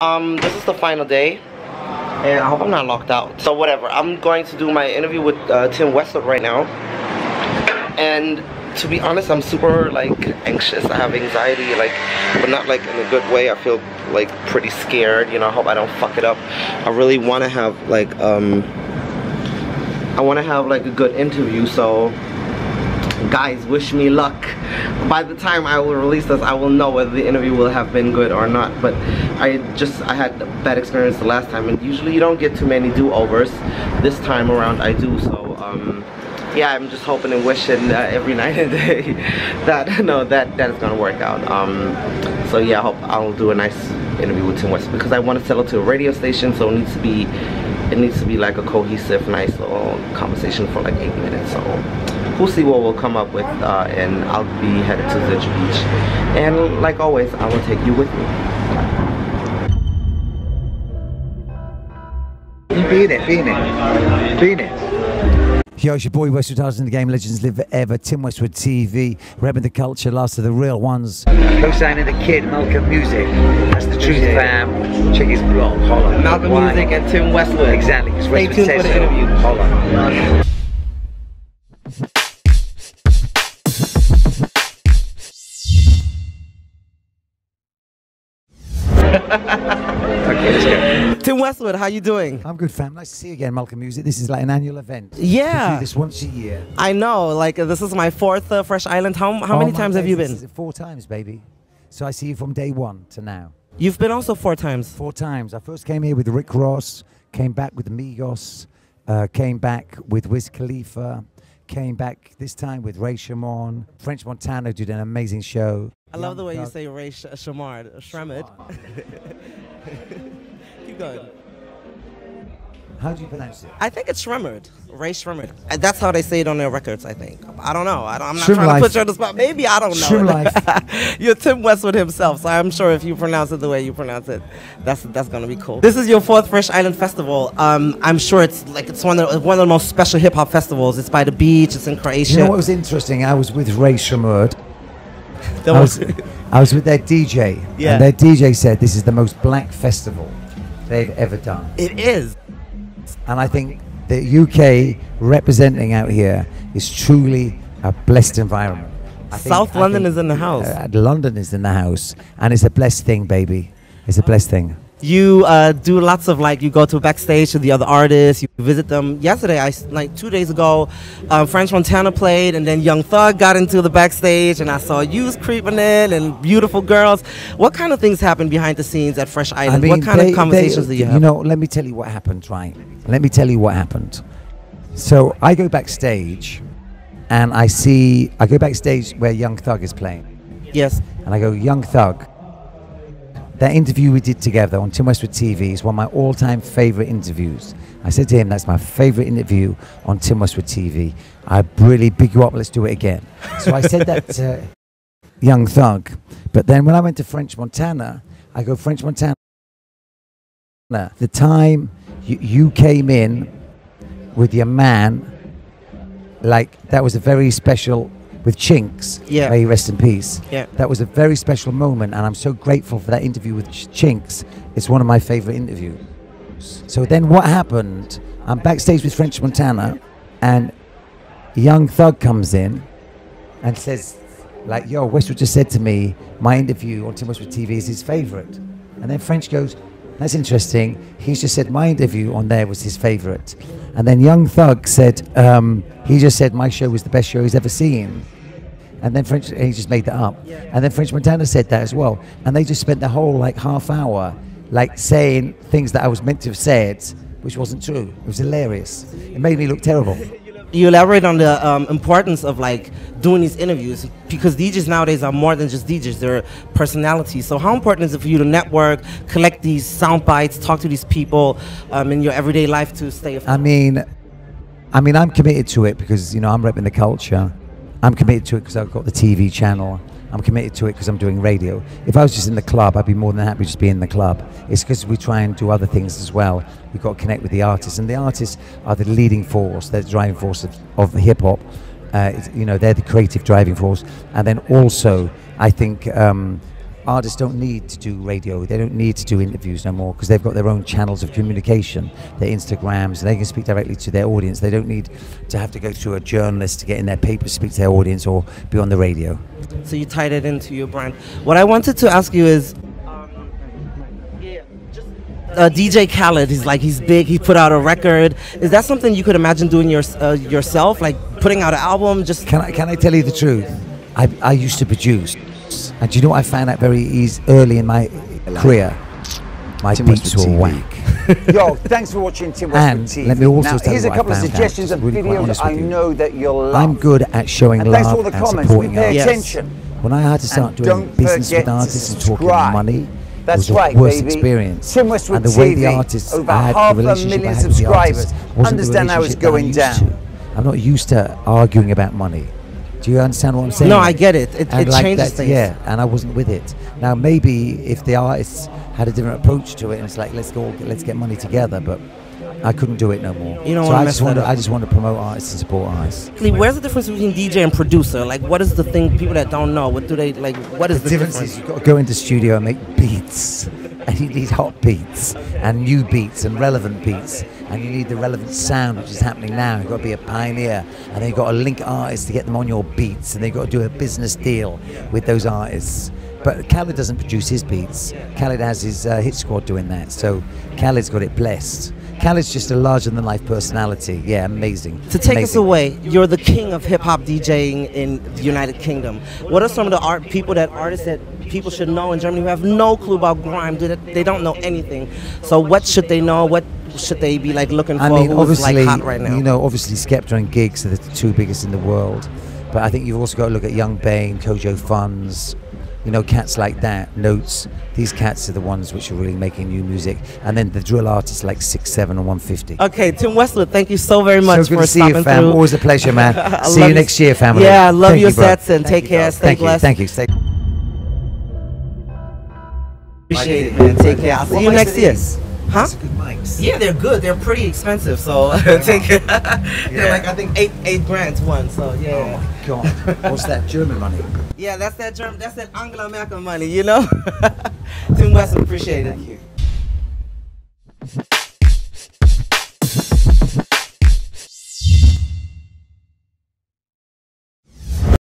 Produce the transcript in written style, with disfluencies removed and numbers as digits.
This is the final day, and I hope I'm not locked out. So whatever, I'm going to do my interview with Tim Westwood right now. And to be honest, I'm super like anxious. I have anxiety, like, but not like in a good way. I feel like pretty scared. You know, I hope I don't fuck it up. I really want to have like a good interview. So guys, wish me luck. By the time I will release this, I will know whether the interview will have been good or not. But I had a bad experience the last time, and usually you don't get too many do-overs. This time around I do. So yeah, I'm just hoping and wishing every night and day that that is gonna work out. So yeah, I hope I'll do a nice interview with Tim West, because I want to sell it to a radio station. So it needs to be like a cohesive, nice little conversation for like 8 minutes. So we'll see what we'll come up with, and I'll be headed to the beach. And like always, I will take you with me. Being it. Yo, it's your boy Westwood in the game. Legends live forever. Tim Westwood TV, repping the culture, last of the real ones. Co-signing the kid, Malcolm Music. That's the truth, fam. Check his blog. Hold on. Malcolm Music and Tim Westwood. Exactly. Stay tuned for the interview. Hold on. Okay, let's go. Tim Westwood, how you doing? I'm good, fam. Nice to see you again, Malcolm Music. This is like an annual event. Yeah. We do this once a year. I know. Like, this is my 4th Fresh Island. How many times have you been? This is 4 times, baby. So I see you from day 1 to now. You've been also 4 times. 4 times. I first came here with Rick Ross, came back with Migos, came back with Wiz Khalifa, came back this time with Ray Shamon. French Montana did an amazing show. I love the way you say Ray Shamard. Shremid. Keep going. How do you pronounce it? I think it's Shremard. Ray Shremard. That's how they say it on their records, I think. I don't know. I'm not trying to put you on the spot. Maybe, I don't know. You're Tim Westwood himself, so I'm sure if you pronounce it the way you pronounce it, that's going to be cool. This is your 4th Fresh Island Festival. I'm sure it's one of the most special hip-hop festivals. It's by the beach. It's in Croatia. You know what was interesting? I was with Ray Shamard. I was with their DJ, and their DJ said this is the most black festival they've ever done. It is. And I think the UK representing out here is truly a blessed environment. South London is in the house. London is in the house, and it's a blessed thing, baby. It's a blessed thing. You do lots of, like, you go to backstage to the other artists, you visit them. Yesterday, like 2 days ago, French Montana played, and then Young Thug got into the backstage, and I saw you creeping in, and beautiful girls. What kind of things happen behind the scenes at Fresh Island? I mean, what kind of conversations do you have? You know, let me tell you what happened, right? Let me tell you what happened. So I go backstage, and I go backstage where Young Thug is playing. Yes. And I go, Young Thug. That interview we did together on Tim Westwood TV is one of my all-time favorite interviews. I said to him, that's my favorite interview on Tim Westwood TV. I really big you up, let's do it again. So I said that to Young Thug. But then when I went to French Montana, I go, French Montana, the time you came in with your man, like, that was a very special, with Chinks, may he rest in peace. Yeah. That was a very special moment, and I'm so grateful for that interview with Chinks. It's one of my favorite interviews. So then what happened, I'm backstage with French Montana, and Young Thug comes in and says, like, yo, Westwood just said to me, my interview on Tim Westwood TV is his favorite. And then French goes, that's interesting. He's just said my interview on there was his favorite. And then Young Thug said, he just said my show was the best show he's ever seen. And then he just made that up. And then French Montana said that as well. And they just spent the whole like half hour like saying things that I was meant to have said, which wasn't true. It was hilarious. It made me look terrible. You elaborate on the importance of like doing these interviews, because DJs nowadays are more than just DJs, they're personalities. So how important is it for you to network, collect these sound bites, talk to these people in your everyday life to stay afloat? I mean, I'm committed to it because, you know, I'm repping the culture. I'm committed to it because I've got the TV channel. I'm committed to it because I'm doing radio. If I was just in the club, I'd be more than happy to just be in the club. It's because we try and do other things as well. We've got to connect with the artists, and the artists are the leading force. They're the driving force of hip hop. You know, they're the creative driving force. And then also, I think artists don't need to do radio. They don't need to do interviews no more because they've got their own channels of communication, their Instagrams. They can speak directly to their audience. They don't need to have to go through a journalist to get in their paper, speak to their audience, or be on the radio. So you tied it into your brand. What I wanted to ask you is, DJ Khaled, he's big. He put out a record. Is that something you could imagine doing yourself, like putting out an album? Just can I tell you the truth? I used to produce, and do you know what I found out very early in my career? My beats were whack. Yo, thanks for watching Tim Westwood TV. Let me also tell here's you a couple of what I found suggestions out, of really quite videos honest I with you. know that you'll love. I'm good at showing and love thanks for all the and comments. supporting Pay artists. attention. When I had to start And doing don't business with forget to artists and talking subscribe. money, That's it was right, the worst baby. experience. Tim Westwood and the way the TV, artists, over I had half the a relationship million I had with the artists subscribers. wasn't the Understand how it's relationship that I'm going used down. to. I'm not used to arguing about money. Do you understand what I'm saying? No, I get it. It like changes that, things. Yeah, and I wasn't with it. Now maybe if the artists had a different approach to it, and it's like let's get money together, but I couldn't do it no more. You don't so want I to just mess that want up. I just want to promote artists and support artists. Where's the difference between DJ and producer? Like, what is the thing people that don't know? What do they like? What is the difference? Is you've got to go into the studio and make beats, and you need hot beats and new beats and relevant beats, and you need the relevant sound which is happening now. You've got to be a pioneer, and then you've got to link artists to get them on your beats, and they've got to do a business deal with those artists. But Khaled doesn't produce his beats. Khaled has his hit squad doing that, so Khaled's got it blessed. Khaled's just a larger-than-life personality. Yeah, amazing. To take us away, you're the king of hip-hop DJing in the United Kingdom. What are some of the artists that people should know in Germany who have no clue about grime? They don't know anything. So what should they know? What should they be like looking for? I mean, who's obviously, like hot right now? you know, obviously Skepta and Giggs are the two biggest in the world. But I think you've also got to look at Young Bane, Kojo Funds, you know, cats like that, Notes. These cats are the ones which are really making new music. And then the drill artists like 6, 7 and 150. Okay, Tim Westwood, thank you so very much So good for to see stopping you, fam. through. Always a pleasure, man. I See love you next year, family. Yeah, I love Thank your you, bro. sets and take care. Stay blessed. Thank you. Stay. Appreciate it, man. Take care. I'll see you next year. Huh? That's good mics. Yeah, they're good. They're pretty expensive, so take care. They're like I think eight grand one. So yeah. Oh my God. What's that German money? Yeah, that's that Angela Merkel money, you know. Tim Westwood, appreciate it. Thank you.